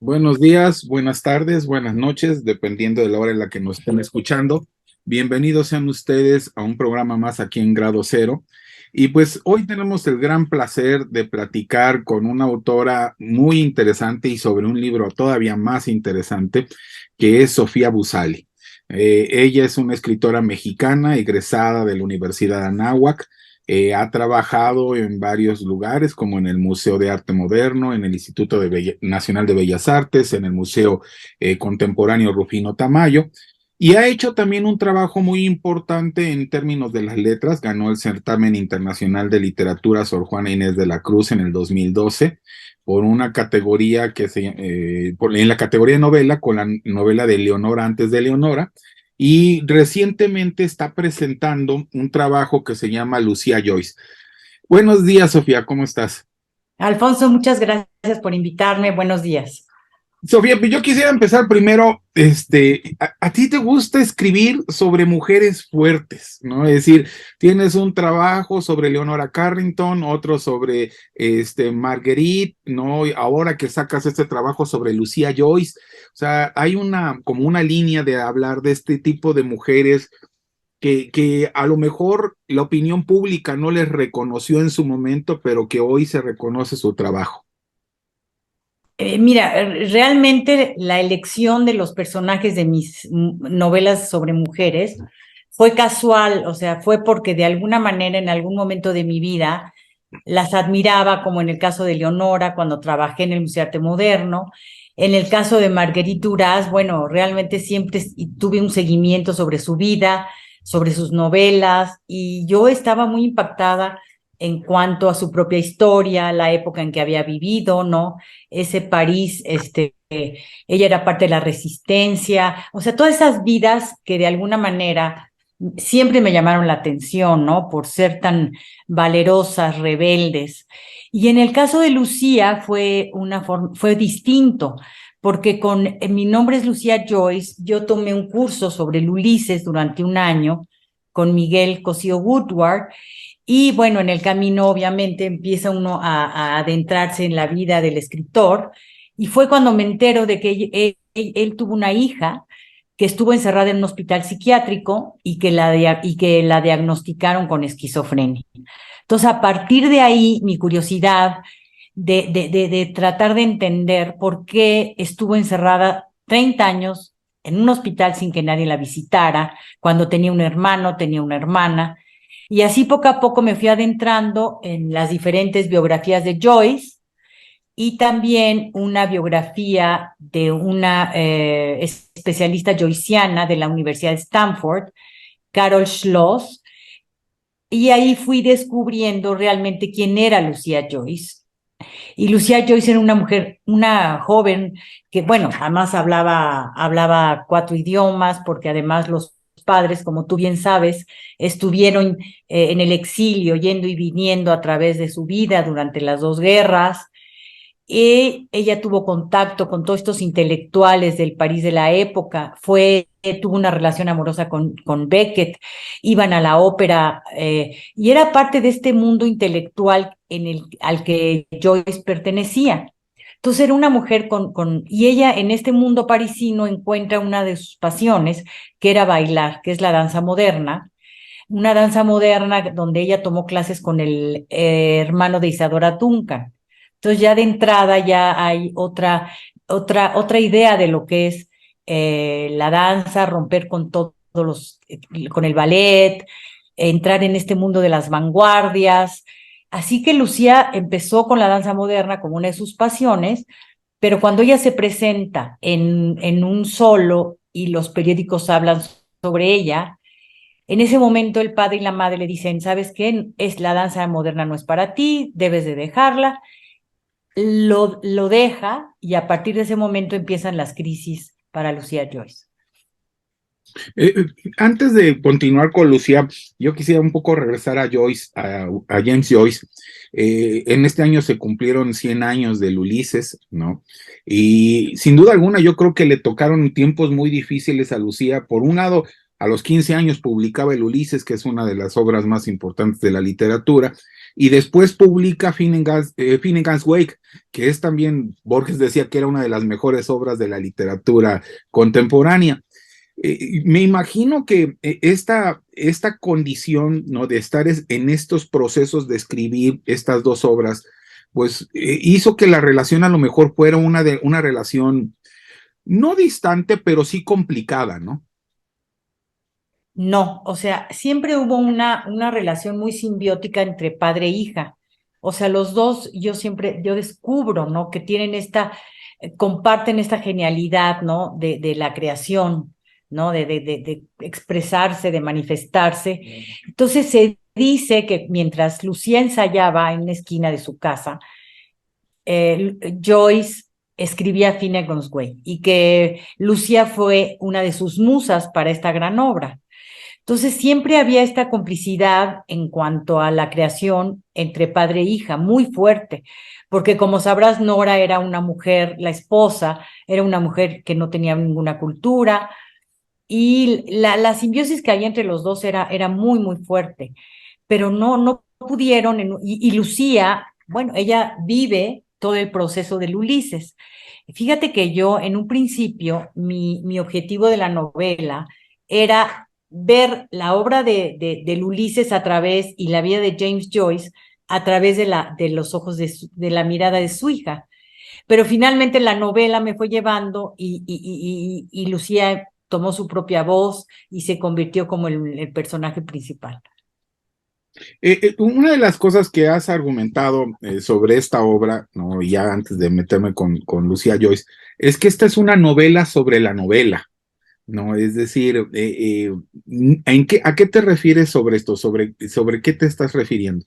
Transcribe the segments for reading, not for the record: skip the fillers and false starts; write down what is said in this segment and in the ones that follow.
Buenos días, buenas tardes, buenas noches, dependiendo de la hora en la que nos estén escuchando. Bienvenidos sean ustedes a un programa más aquí en Grado Cero. Y pues hoy tenemos el gran placer de platicar con una autora muy interesante y sobre un libro todavía más interesante, que es Sofía Busali. Ella es una escritora mexicana egresada de la Universidad de Anáhuac. Ha trabajado en varios lugares, como en el Museo de Arte Moderno, en el Instituto Nacional de Bellas Artes, en el Museo Contemporáneo Rufino Tamayo, y ha hecho también un trabajo muy importante en términos de las letras. Ganó el Certamen Internacional de Literatura Sor Juana Inés de la Cruz en el 2012 por una categoría en la categoría de novela, con la novela de Leonora antes de Leonora, y recientemente está presentando un trabajo que se llama Lucía Joyce. Buenos días, Sofía, ¿cómo estás? Alfonso, muchas gracias por invitarme. Buenos días. Sofía, pues yo quisiera empezar primero, a ti te gusta escribir sobre mujeres fuertes, ¿no? Es decir, tienes un trabajo sobre Leonora Carrington, otro sobre Marguerite, ¿no? Y ahora que sacas este trabajo sobre Lucía Joyce, o sea, hay como una línea de hablar de este tipo de mujeres que a lo mejor la opinión pública no les reconoció en su momento, pero que hoy se reconoce su trabajo. Mira, realmente la elección de los personajes de mis novelas sobre mujeres fue casual, o sea, fue porque de alguna manera en algún momento de mi vida las admiraba, como en el caso de Leonora, cuando trabajé en el Museo de Arte Moderno. En el caso de Marguerite Duras, bueno, realmente siempre tuve un seguimiento sobre su vida, sobre sus novelas, y yo estaba muy impactada en cuanto a su propia historia, la época en que había vivido, ¿no? Ese París, ella era parte de la resistencia, o sea, todas esas vidas que de alguna manera siempre me llamaron la atención, ¿no? Por ser tan valerosas, rebeldes. Y en el caso de Lucía fue distinto, porque mi nombre es Lucía Joyce, yo tomé un curso sobre el Ulises durante un año con Miguel Cosío Woodward, y bueno, en el camino obviamente empieza uno a adentrarse en la vida del escritor, y fue cuando me entero de que él tuvo una hija que estuvo encerrada en un hospital psiquiátrico y que la diagnosticaron con esquizofrenia. Entonces, a partir de ahí, mi curiosidad de tratar de entender por qué estuvo encerrada 30 años en un hospital sin que nadie la visitara, cuando tenía un hermano, tenía una hermana, y así poco a poco me fui adentrando en las diferentes biografías de Joyce y también una biografía de una especialista joyciana de la Universidad de Stanford, Carol Schloss, y ahí fui descubriendo realmente quién era Lucía Joyce. Y Lucía Joyce era una mujer, una joven que, bueno, además hablaba 4 idiomas, porque además los padres, como tú bien sabes, estuvieron en el exilio, yendo y viniendo a través de su vida durante las dos guerras. Y ella tuvo contacto con todos estos intelectuales del París de la época, tuvo una relación amorosa con Beckett, iban a la ópera, y era parte de este mundo intelectual al que Joyce pertenecía. Entonces era una mujer y ella en este mundo parisino encuentra una de sus pasiones, que era bailar, que es la danza moderna, una danza moderna donde ella tomó clases con el hermano de Isadora Duncan. Entonces ya de entrada ya hay otra idea de lo que es la danza, romper con con el ballet, entrar en este mundo de las vanguardias. Así que Lucía empezó con la danza moderna como una de sus pasiones, pero cuando ella se presenta en un solo y los periódicos hablan sobre ella, en ese momento el padre y la madre le dicen, ¿sabes qué? Es la danza moderna, no es para ti, debes de dejarla. Lo deja, y a partir de ese momento empiezan las crisis para Lucía Joyce. Eh, eh, Antes de continuar con Lucía, yo quisiera un poco regresar a Joyce, a James Joyce. En este año se cumplieron 100 años del Ulises, ¿no? Y sin duda alguna yo creo que le tocaron tiempos muy difíciles a Lucía. Por un lado, a los 15 años publicaba el Ulises, que es una de las obras más importantes de la literatura, y después publica Finnegan's Wake, que es también, Borges decía que era una de las mejores obras de la literatura contemporánea. Me imagino que esta condición, ¿no?, de estar en estos procesos de escribir estas dos obras, pues hizo que la relación a lo mejor fuera una relación no distante, pero sí complicada, ¿no? No, o sea, siempre hubo una relación muy simbiótica entre padre e hija. O sea, los dos, yo descubro, ¿no? Que tienen comparten esta genialidad, ¿no? De la creación, ¿no? De expresarse, de manifestarse. Entonces se dice que mientras Lucía ensayaba en una esquina de su casa, Joyce escribía Finnegan's Wake y que Lucía fue una de sus musas para esta gran obra. Entonces siempre había esta complicidad en cuanto a la creación entre padre e hija, muy fuerte, porque como sabrás, Nora era una mujer, la esposa, era una mujer que no tenía ninguna cultura y la simbiosis que había entre los dos era muy, muy fuerte, pero no pudieron, y Lucía, bueno, ella vive todo el proceso del Ulises. Fíjate que yo en un principio, mi objetivo de la novela era ver la obra del Ulises a través y la vida de James Joyce a través de los ojos de la mirada de su hija. Pero finalmente la novela me fue llevando y Lucía tomó su propia voz y se convirtió como el personaje principal. Una de las cosas que has argumentado sobre esta obra, ¿no?, ya antes de meterme con Lucía Joyce, es que esta es una novela sobre la novela, ¿no? Es decir, ¿a qué te refieres sobre esto? ¿Sobre qué te estás refiriendo?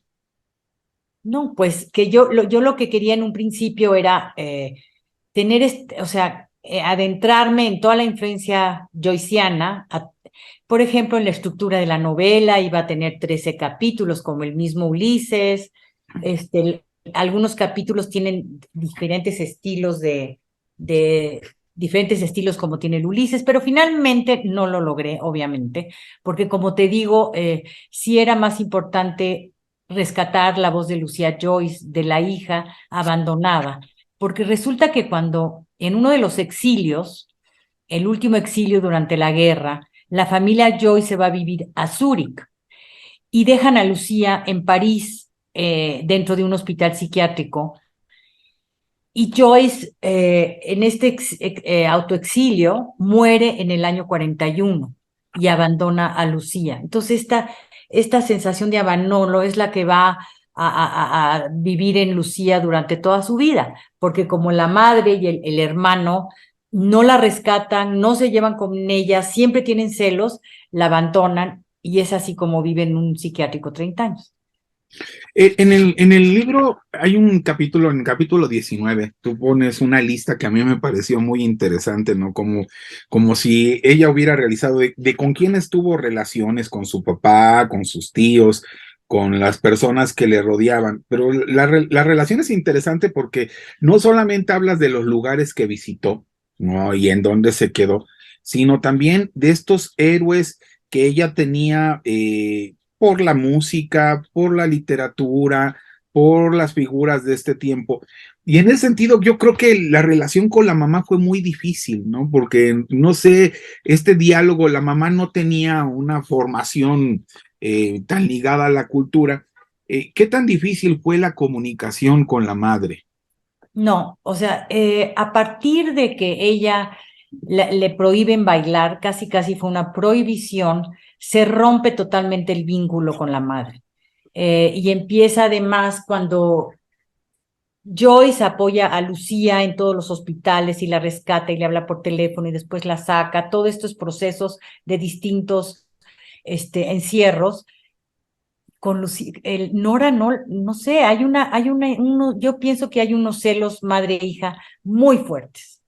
No, pues que yo lo que quería en un principio era tener, o sea, adentrarme en toda la influencia joyciana, por ejemplo, en la estructura de la novela, iba a tener 13 capítulos, como el mismo Ulises, algunos capítulos tienen de diferentes estilos como tiene el Ulises, pero finalmente no lo logré, obviamente, porque como te digo, sí era más importante rescatar la voz de Lucía Joyce, de la hija abandonada, porque resulta que cuando en uno de los exilios, el último exilio durante la guerra, la familia Joyce se va a vivir a Zúrich y dejan a Lucía en París dentro de un hospital psiquiátrico. Y Joyce, en este autoexilio, muere en el año 41 y abandona a Lucía. Entonces, esta sensación de abandono es la que va a vivir en Lucía durante toda su vida, porque como la madre y el hermano no la rescatan, no se llevan con ella, siempre tienen celos, la abandonan y es así como vive en un psiquiátrico 30 años. En el libro hay un capítulo, en el capítulo 19, tú pones una lista que a mí me pareció muy interesante, ¿no? Como si ella hubiera realizado de con quiénes tuvo relaciones, con su papá, con sus tíos, con las personas que le rodeaban. Pero la relación es interesante porque no solamente hablas de los lugares que visitó, ¿no?, y en dónde se quedó, sino también de estos héroes que ella tenía, por la música, por la literatura, por las figuras de este tiempo. Y en ese sentido, yo creo que la relación con la mamá fue muy difícil, ¿no? Porque, no sé, este diálogo, la mamá no tenía una formación tan ligada a la cultura. ¿Qué tan difícil fue la comunicación con la madre? No, o sea, a partir de que ella le prohíben bailar, casi casi fue una prohibición, se rompe totalmente el vínculo con la madre. Y empieza además cuando Joyce apoya a Lucía en todos los hospitales y la rescata y le habla por teléfono y después la saca, todos estos procesos de distintos encierros con Nora, no sé, yo pienso que hay unos celos madre-hija muy fuertes.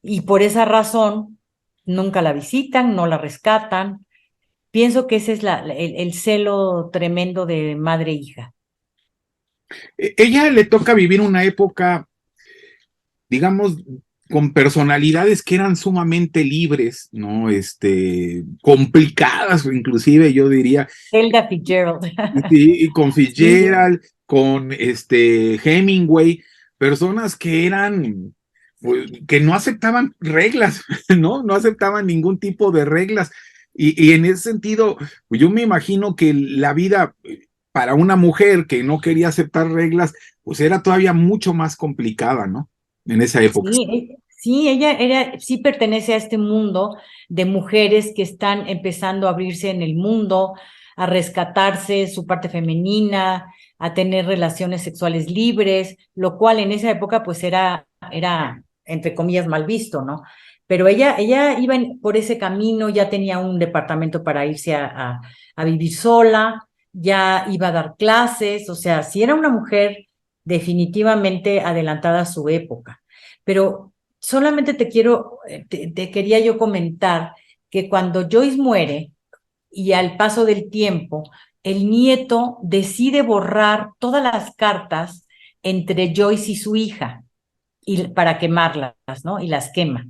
Y por esa razón, nunca la visitan, no la rescatan. Pienso que ese es el celo tremendo de madre-hija. Ella le toca vivir una época, digamos, con personalidades que eran sumamente libres, ¿no? Complicadas, inclusive yo diría. Helga Fitzgerald. Sí, y con Sí, Fitzgerald, con Hemingway, personas que eran, pues, que no aceptaban reglas, ¿no? No aceptaban ningún tipo de reglas. Y en ese sentido, pues yo me imagino que la vida para una mujer que no quería aceptar reglas, pues era todavía mucho más complicada, ¿no? En esa época. sí, ella sí pertenece a este mundo de mujeres que están empezando a abrirse en el mundo, a rescatarse su parte femenina, a tener relaciones sexuales libres, lo cual en esa época pues era entre comillas mal visto, ¿no? Pero ella iba por ese camino, ya tenía un departamento para irse a vivir sola, ya iba a dar clases, o sea, sí era una mujer definitivamente adelantada a su época. Pero solamente te quería yo comentar que cuando Joyce muere y al paso del tiempo, el nieto decide borrar todas las cartas entre Joyce y su hija y para quemarlas, ¿no? Y las quema.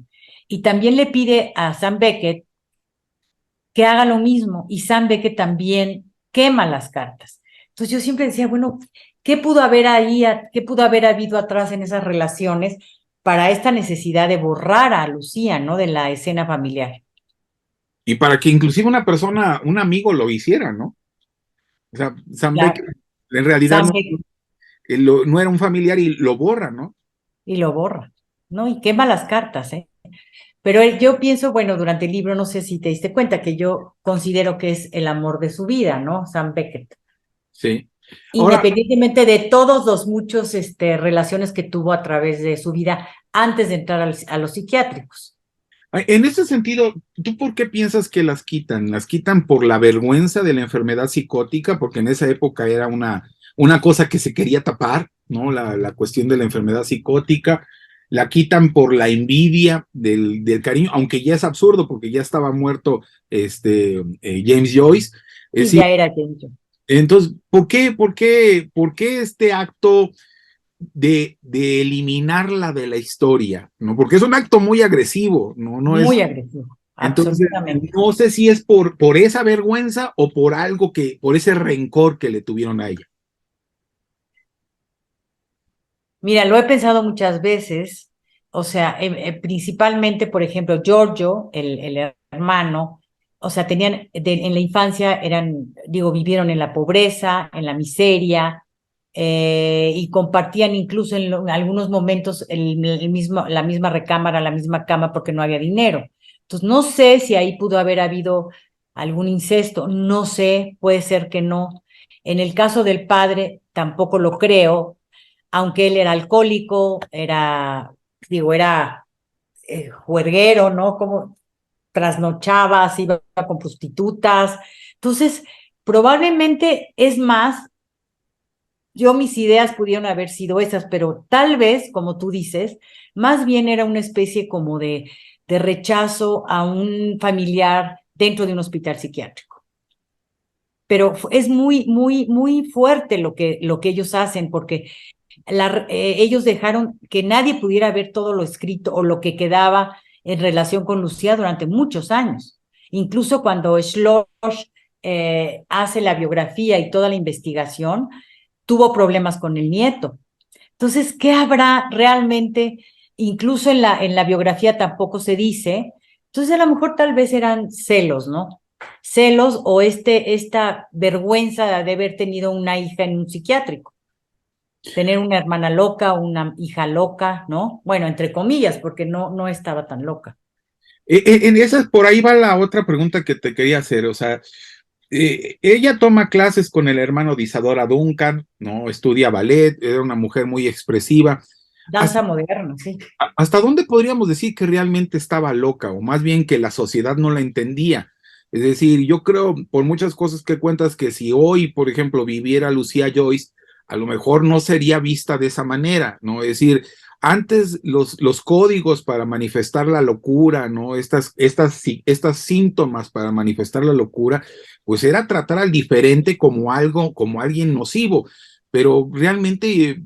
Y también le pide a Sam Beckett que haga lo mismo y Sam Beckett también quema las cartas. Entonces yo siempre decía, bueno, ¿qué pudo haber ahí, qué pudo haber habido atrás en esas relaciones para esta necesidad de borrar a Lucía, ¿no? De la escena familiar. Y para que inclusive una persona, un amigo lo hiciera, ¿no? O sea, Sam Beckett Claro, en realidad Sam no, Beckett no era un familiar y lo borra, ¿no? y lo borra, ¿no? Y quema las cartas, ¿eh? Pero yo pienso, bueno, durante el libro, no sé si te diste cuenta, que yo considero que es el amor de su vida, ¿no? Sam Beckett. Sí. Ahora, Independientemente de todos los muchos relaciones que tuvo a través de su vida antes de entrar a los psiquiátricos. en ese sentido, ¿tú por qué piensas que las quitan? ¿Las quitan por la vergüenza de la enfermedad psicótica? Porque en esa época era una cosa que se quería tapar, ¿no? La cuestión de la enfermedad psicótica. La quitan por la envidia del cariño, aunque ya es absurdo porque ya estaba muerto James Joyce. Es Sí, decir, ya era James. entonces, por qué este acto de eliminarla de la historia? ¿No? Porque es un acto muy agresivo, ¿no? No es. Muy agresivo, Entonces, absolutamente. no sé si es por esa vergüenza o por algo por ese rencor que le tuvieron a ella. Mira, lo he pensado muchas veces, o sea, principalmente, por ejemplo, Giorgio, el hermano, o sea, en la infancia digo, vivieron en la pobreza, en la miseria, y compartían incluso en algunos momentos la misma recámara, la misma cama, porque no había dinero. Entonces, no sé si ahí pudo haber habido algún incesto, no sé, puede ser que no. En el caso del padre, tampoco lo creo, aunque él era alcohólico, era juerguero, ¿no? Como trasnochaba, se iba con prostitutas. Entonces, probablemente es más, mis ideas pudieron haber sido esas, pero tal vez, como tú dices, más bien era una especie como de rechazo a un familiar dentro de un hospital psiquiátrico. Pero es muy, muy, muy fuerte lo que ellos hacen, porque ellos dejaron que nadie pudiera ver todo lo escrito o lo que quedaba en relación con Lucía durante muchos años. Incluso cuando Schloss hace la biografía y toda la investigación, tuvo problemas con el nieto. Entonces, ¿qué habrá realmente? Incluso en la biografía tampoco se dice. Entonces, a lo mejor tal vez eran celos, ¿no? Celos o esta vergüenza de haber tenido una hija en un psiquiátrico, tener una hermana loca, una hija loca, ¿no? Bueno, entre comillas, porque no estaba tan loca. En esas, por ahí va la otra pregunta que te quería hacer. O sea, ella toma clases con el hermano de Isadora Duncan, ¿no? Estudia ballet, era una mujer muy expresiva. Danza moderna, sí. ¿Hasta dónde podríamos decir que realmente estaba loca o más bien que la sociedad no la entendía? Es decir, yo creo por muchas cosas que cuentas que si hoy, por ejemplo, viviera Lucía Joyce, a lo mejor no sería vista de esa manera, ¿no? Es decir, antes los códigos para manifestar la locura, ¿no? Estas síntomas para manifestar la locura, pues era tratar al diferente como algo, como alguien nocivo, pero realmente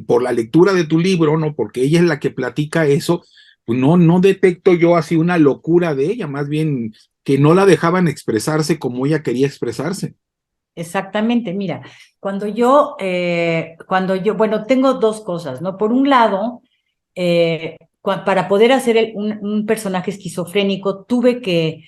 por la lectura de tu libro, ¿no? Porque ella es la que platica eso, pues no detecto yo así una locura de ella, más bien que no la dejaban expresarse como ella quería expresarse. Exactamente, mira, bueno, tengo dos cosas, ¿no? Por un lado, para poder hacer un personaje esquizofrénico, tuve que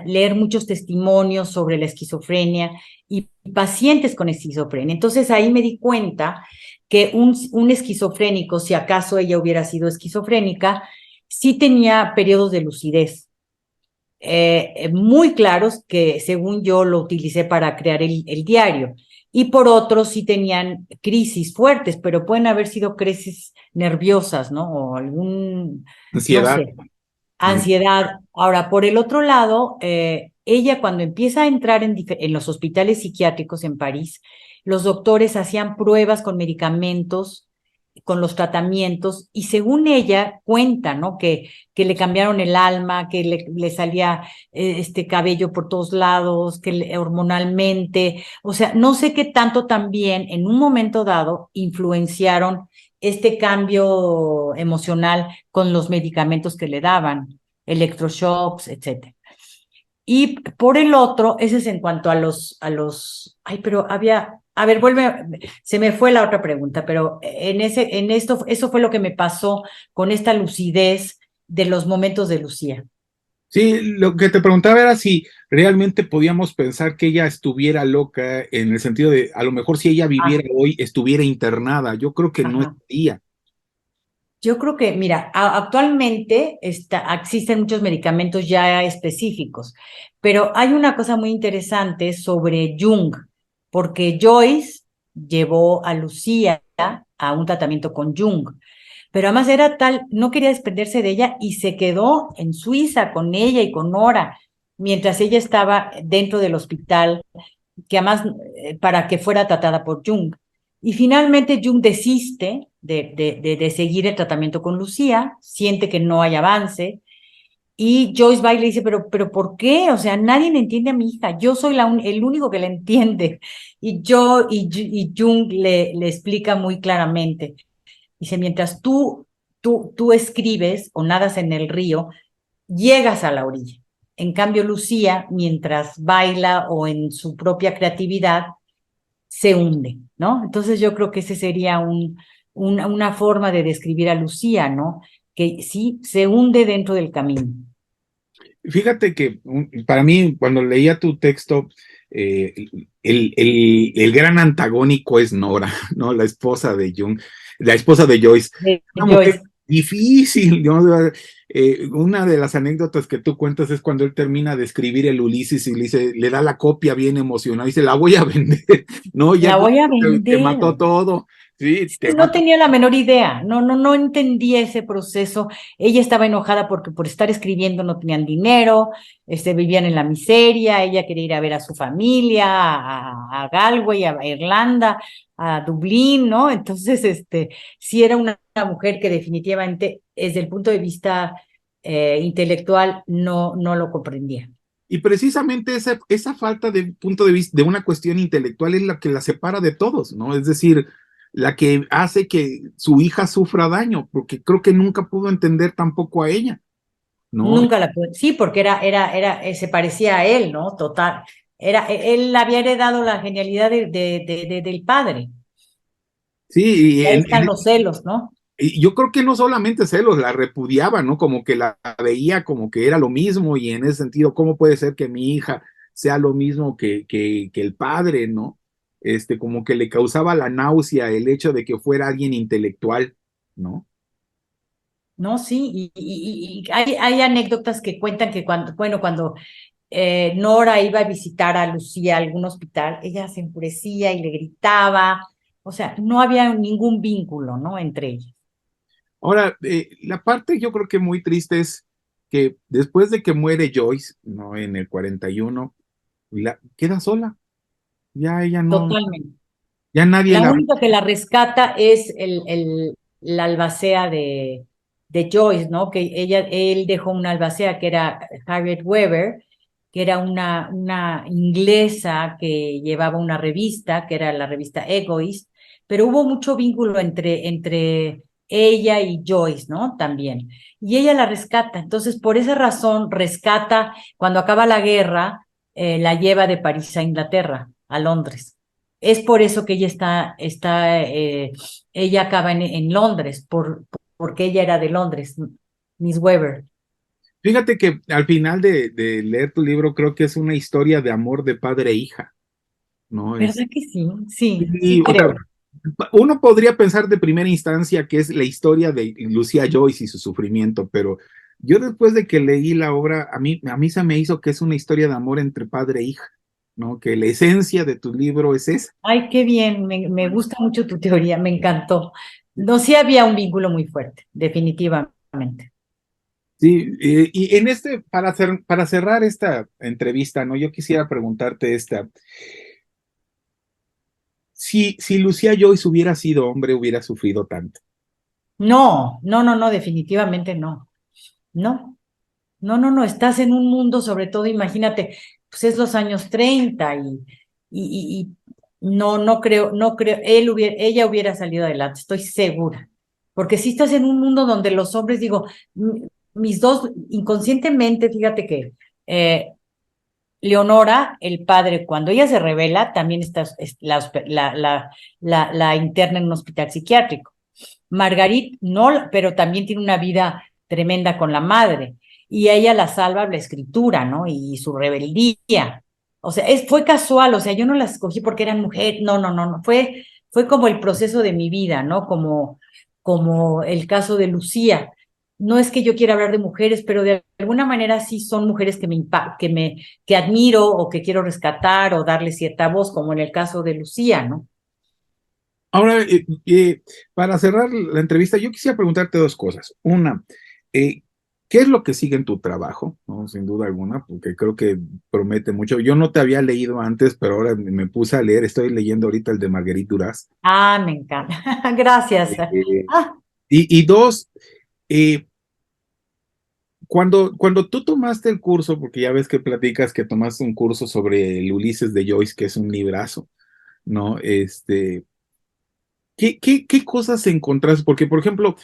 leer muchos testimonios sobre la esquizofrenia y pacientes con esquizofrenia. Entonces ahí me di cuenta que un esquizofrénico, si acaso ella hubiera sido esquizofrénica, sí tenía periodos de lucidez muy claros que según yo lo utilicé para crear el diario. Y por otro, sí tenían crisis fuertes, pero pueden haber sido crisis nerviosas, ¿no? O no Ansiedad. sé, ansiedad. Ahora, por el otro lado, ella cuando empieza a entrar en los hospitales psiquiátricos en París, los doctores hacían pruebas con medicamentos, con los tratamientos, y según ella cuenta, ¿no? Que le cambiaron el alma, que le salía este cabello por todos lados, hormonalmente, o sea, no sé qué tanto también en un momento dado influenciaron este cambio emocional con los medicamentos que le daban, electroshocks, etcétera. Y por el otro, ese es en cuanto ay, pero a ver, se me fue la otra pregunta, pero eso fue lo que me pasó con esta lucidez de los momentos de Lucía. Sí, lo que te preguntaba era si realmente podíamos pensar que ella estuviera loca en el sentido de, a lo mejor si ella Ah, viviera hoy, estuviera internada. Yo creo que no ajá. estaría. Yo creo que, mira, actualmente existen muchos medicamentos ya específicos, pero hay una cosa muy interesante sobre Jung, porque Joyce llevó a Lucía a un tratamiento con Jung, pero además era tal, no quería desprenderse de ella y se quedó en Suiza con ella y con Nora, mientras ella estaba dentro del hospital que además para que fuera tratada por Jung. Y finalmente Jung desiste de seguir el tratamiento con Lucía, siente que no hay avance, y Joyce va y le dice, pero ¿por qué? O sea, nadie le entiende a mi hija, yo soy el único que la entiende. Y Jung le explica muy claramente, dice, mientras tú escribes o nadas en el río, llegas a la orilla. En cambio, Lucía, mientras baila o en su propia creatividad, se hunde, ¿no? Entonces yo creo que ese sería una forma de describir a Lucía, ¿no? Que sí se hunde dentro del camino. Fíjate que para mí, cuando leía tu texto, eh, el gran antagónico es Nora, ¿no? La esposa de Jung, la esposa de Joyce. De Una mujer Joyce. difícil, ¿no? Una de las anécdotas que tú cuentas es cuando él termina de escribir el Ulises y le dice, le da la copia bien emocionada, y dice, la voy a vender, ¿no? Ya La voy a te vender. mató todo, sí, te No mató. tenía la menor idea, no entendía ese proceso. Ella estaba enojada porque por estar escribiendo no tenían dinero, vivían en la miseria, ella quería ir a ver a su familia, a Galway, a Irlanda, a Dublín, ¿no? Entonces, sí era una mujer que definitivamente, desde el punto de vista intelectual, no lo comprendía. Y precisamente esa falta de punto de vista, de una cuestión intelectual, es la que la separa de todos, ¿no? Es decir, la que hace que su hija sufra daño, porque creo que nunca pudo entender tampoco a ella, ¿no? Nunca la pude. Sí, porque se parecía a él, ¿no? Total. Él había heredado la genialidad del padre. Sí, Y ahí están los celos, ¿no? y yo creo que no solamente celos, la repudiaba, ¿no? Como que la veía como que era lo mismo, y en ese sentido, ¿cómo puede ser que mi hija sea lo mismo que el padre, ¿no? Como que le causaba la náusea el hecho de que fuera alguien intelectual, ¿no? No, sí, y hay anécdotas que cuentan que cuando Nora iba a visitar a Lucía a algún hospital, ella se enfurecía y le gritaba, o sea, no había ningún vínculo, ¿no? Entre ellos. Ahora, la parte yo creo que muy triste es que después de que muere Joyce, ¿no? En el 41, queda sola. Ya ella no, Totalmente. ya nadie La la... única que la rescata es la albacea de Joyce, ¿no? Que él dejó una albacea que era Harriet Weber, que era una inglesa que llevaba una revista, que era la revista Egoist, pero hubo mucho vínculo entre ella y Joyce, ¿no? También. Y ella la rescata. Entonces, por esa razón, rescata, cuando acaba la guerra, la lleva de París a Inglaterra, a Londres. Es por eso que ella acaba en Londres, porque ella era de Londres, Miss Weber. Fíjate que al final de leer tu libro creo que es una historia de amor de padre e hija, ¿no? ¿Verdad que sí? Sí, Y, sí o sea, creo. uno podría pensar de primera instancia que es la historia de Lucía Joyce y su sufrimiento, pero yo después de que leí la obra, a mí se me hizo que es una historia de amor entre padre e hija, ¿no? Que la esencia de tu libro es esa. Ay, qué bien, me gusta mucho tu teoría, me encantó. No, sí había un vínculo muy fuerte, definitivamente. Sí, y en para cerrar esta entrevista, ¿no? Yo quisiera preguntarte si Lucía Joyce hubiera sido hombre, hubiera sufrido tanto. No, no, no, no, definitivamente no. No, no, no, no, estás en un mundo, sobre todo, imagínate, pues es los años 30 y no, no creo, ella hubiera salido adelante, estoy segura. Porque si estás en un mundo donde los hombres, digo, mis dos, inconscientemente, fíjate que Leonora, el padre, cuando ella se revela, también está la interna en un hospital psiquiátrico. Margarit no, pero también tiene una vida tremenda con la madre. Y a ella la salva la escritura, ¿no? Y su rebeldía. O sea, fue casual, o sea, yo no las escogí porque eran mujeres, no, no, no, no, fue como el proceso de mi vida, ¿no? Como el caso de Lucía. No es que yo quiera hablar de mujeres, pero de alguna manera sí son mujeres que admiro o que quiero rescatar o darle cierta voz, como en el caso de Lucía, ¿no? Ahora, para cerrar la entrevista, yo quisiera preguntarte dos cosas. Una, eh, ¿qué es lo que sigue en tu trabajo? ¿No? Sin duda alguna, porque creo que promete mucho. Yo no te había leído antes, pero ahora me puse a leer. Estoy leyendo ahorita el de Marguerite Duras. Ah, me encanta. Gracias. Eh, Ah, y dos, eh, cuando tú tomaste el curso, porque ya ves que platicas que tomaste un curso sobre el Ulises de Joyce, que es un librazo, ¿no? ¿Qué cosas encontraste? Porque, por ejemplo,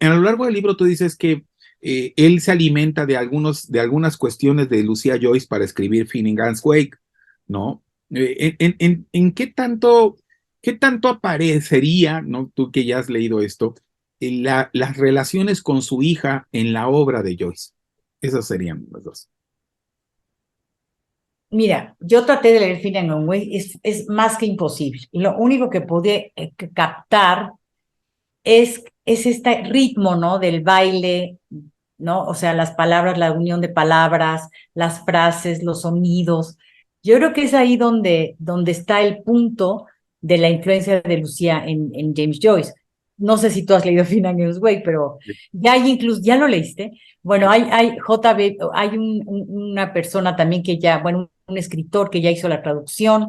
a lo largo del libro tú dices que él se alimenta de algunas cuestiones de Lucia Joyce para escribir Finnegan's Wake, ¿no? ¿En qué tanto aparecería, ¿no? Tú que ya has leído esto, las relaciones con su hija en la obra de Joyce? Esas serían las dos. mira, yo traté de leer Finn and Way, es más que imposible. Lo único que pude captar es este ritmo, ¿no? Del baile, ¿no? O sea, las palabras, la unión de palabras, las frases, los sonidos. Yo creo que es ahí donde está el punto de la influencia de Lucía en James Joyce. No sé si tú has leído Finn and Way, pero ya hay incluso, ¿ya lo leíste? Bueno, hay una persona también que ya, bueno, un escritor que ya hizo la traducción.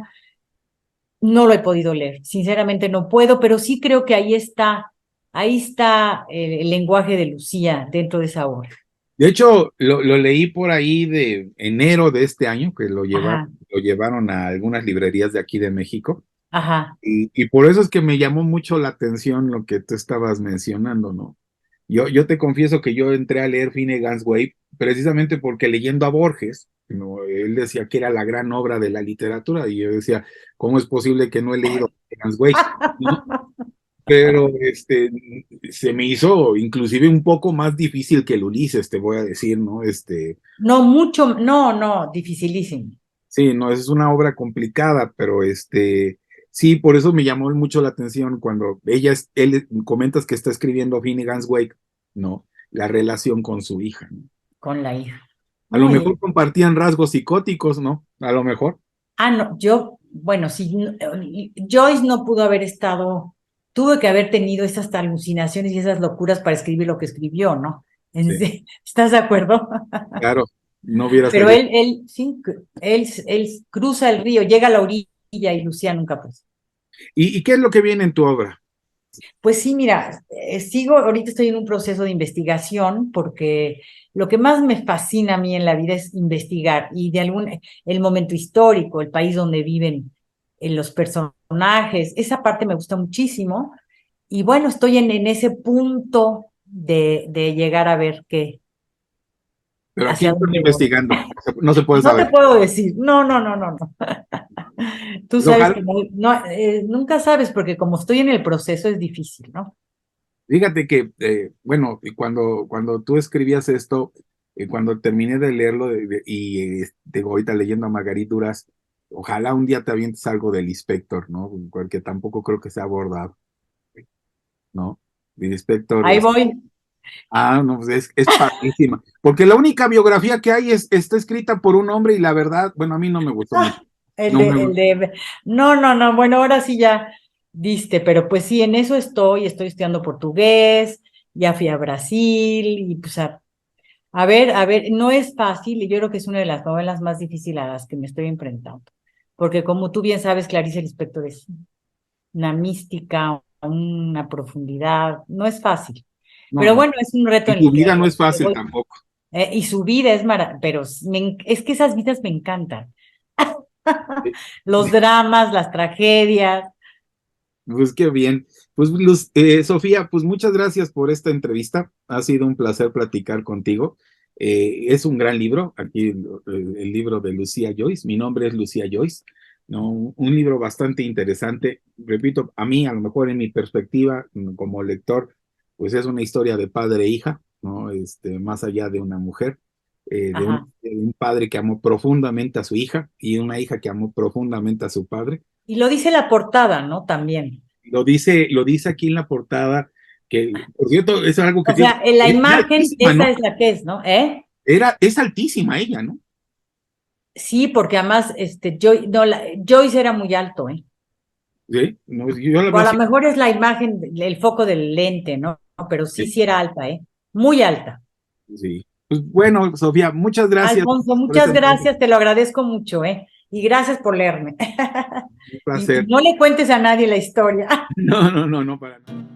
No lo he podido leer, sinceramente no puedo, pero sí creo que ahí está el lenguaje de Lucía dentro de esa obra. De hecho, lo leí por ahí de enero de este año, que Ajá, lo llevaron a algunas librerías de aquí de México. ajá. Y por eso es que me llamó mucho la atención lo que tú estabas mencionando, ¿no? Yo te confieso que yo entré a leer Finnegan's Wake precisamente porque leyendo a Borges, ¿no? Él decía que era la gran obra de la literatura y yo decía, ¿cómo es posible que no he leído Finnegan's Wake? ¿No? Pero se me hizo inclusive un poco más difícil que el Ulises, te voy a decir, ¿no? No mucho, no, no, dificilísimo. Sí, no, es una obra complicada, pero sí, por eso me llamó mucho la atención cuando él comentas que está escribiendo Finnegan's Wake, ¿no? La relación con su hija, ¿no? Con la hija. A lo No, mejor compartían rasgos psicóticos, ¿no? A lo mejor. no, bueno, sí, Joyce no pudo haber estado, tuvo que haber tenido esas alucinaciones y esas locuras para escribir lo que escribió, ¿no? Sí, ¿Estás de acuerdo? claro, no hubiera Pero salido. sí, él cruza el río, llega a la orilla y Lucía nunca pues. ¿Y qué es lo que viene en tu obra? Pues sí, mira, ahorita estoy en un proceso de investigación porque lo que más me fascina a mí en la vida es investigar y el momento histórico, el país donde viven los personajes, esa parte me gusta muchísimo. Y bueno, estoy en ese punto de llegar a ver qué, Pero aquí hacia estoy dónde voy. investigando, no se puede No te saber. puedo decir, no, no, no, no, no. Tú Pues sabes ojalá, que no, nunca sabes, porque como estoy en el proceso es difícil, ¿no? fíjate que, bueno, y cuando tú escribías esto, cuando terminé de leerlo ahorita leyendo a Margarit Duras, ojalá un día te avientes algo del Inspector, ¿no? Porque tampoco creo que sea abordado, ¿no? El Inspector Ahí voy. no, pues es padrísima. Porque la única biografía que hay está escrita por un hombre y la verdad, bueno, a mí no me gustó mucho. Ah, el No de, me el gustó. de, no, no, no, bueno, ahora sí ya diste, pero pues sí, en eso estoy estudiando portugués, ya fui a Brasil y pues a ver, no es fácil y yo creo que es una de las novelas más difíciles a las que me estoy enfrentando, porque como tú bien sabes, Clarice Lispector es una mística, una profundidad, no es fácil, No, pero no. bueno, es un reto Y en tu el que vida no es que fácil voy, tampoco. y su vida es maravillosa, pero es que esas vidas me encantan. Los dramas, las tragedias. Pues qué bien. Pues Luz, Sofía, pues muchas gracias por esta entrevista. Ha sido un placer platicar contigo. Es un gran libro, aquí el libro de Lucía Joyce. Mi nombre es Lucía Joyce, ¿no? Un libro bastante interesante. Repito, a mí, a lo mejor en mi perspectiva como lector, pues es una historia de padre e hija, ¿no? Más allá de una mujer, Ajá. de un padre que amó profundamente a su hija y una hija que amó profundamente a su padre. Y lo dice la portada, ¿no? También. Lo dice aquí en la portada, que por cierto es algo que O tiene, sea, en la era imagen, altísima, esa ¿no? es la que es, ¿no? ¿Eh? Es altísima ella, ¿no? Sí, porque además, Joyce era muy alto, ¿eh? Sí, no, yo la O veo a lo así. mejor es la imagen, el foco del lente, ¿no? Pero sí, Sí, sí era alta, ¿eh? Muy alta. sí. Pues bueno, Sofía, muchas gracias Alfonso, por esta muchas entrevista. gracias, te lo agradezco mucho, ¿eh? Y gracias por leerme. Un Y placer. no le cuentes a nadie la historia. No, no, no, no para nada.